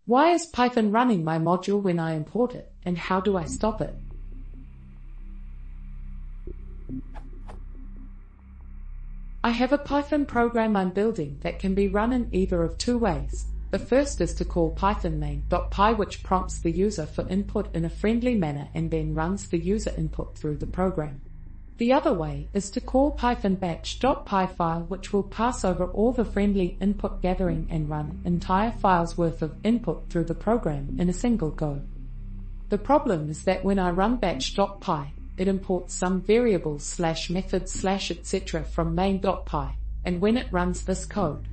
Why is Python running my module when I import it, and how do I stop it? I have a Python program I'm building that can be run in either of two ways. The first is to call python main.py, which prompts the user for input in a friendly manner and then runs the user input through the program. The other way is to call python batch.py file, which will pass over all the friendly input gathering and run entire files worth of input through the program in a single go. The problem is that when I run batch.py, it imports some variables /methods /etc. from main.py, and when it runs this code,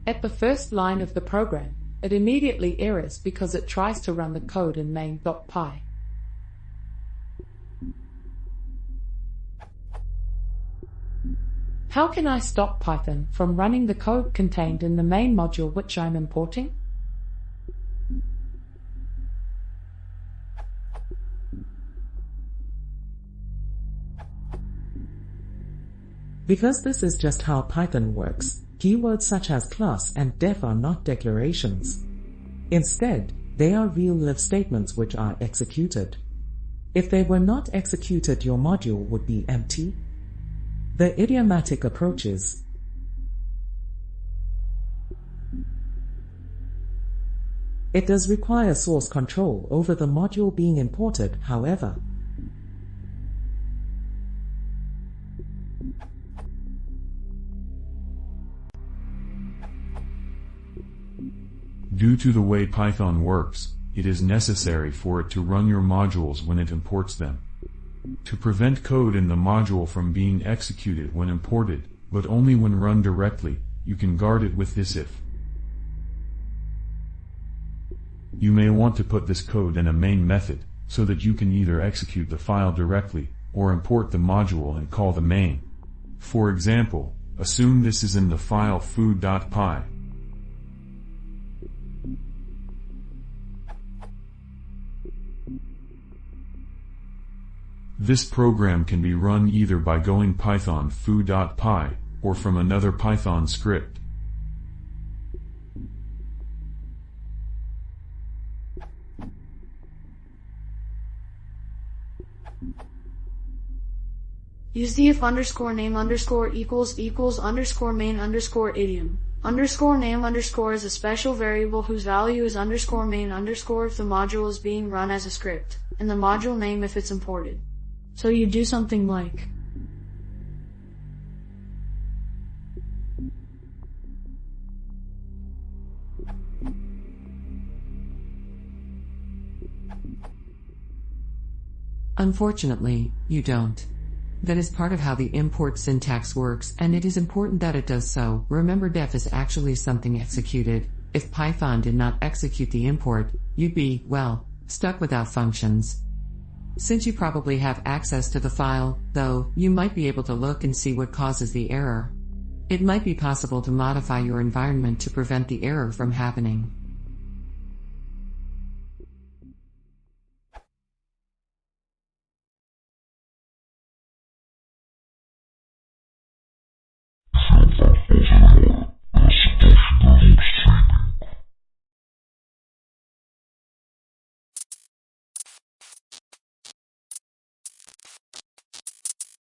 at the first line of the program, it immediately errors because it tries to run the code in main.py. How can I stop Python from running the code contained in the main module which I'm importing? Because this is just how Python works, keywords such as class and def are not declarations. Instead, they are real-life statements which are executed. If they were not executed, your module would be empty. The idiomatic approach is: it does require source control over the module being imported, however. Due to the way Python works, it is necessary for it to run your modules when it imports them. To prevent code in the module from being executed when imported, but only when run directly, you can guard it with this if. You may want to put this code in a main method, so that you can either execute the file directly, or import the module and call the main. For example, assume this is in the file food.py. This program can be run either by going python foo.py, or from another Python script. Use the if underscore name underscore equals underscore main underscore idiom. Underscore name underscore is a special variable whose value is underscore main underscore if the module is being run as a script, and the module name if it's imported. So you do something like Unfortunately, you don't. That is part of how the import syntax works, and it is important that it does so. Remember, def is actually something executed. If Python did not execute the import, you'd be, well, stuck without functions. Since you probably have access to the file, though, you might be able to look and see what causes the error. It might be possible to modify your environment to prevent the error from happening.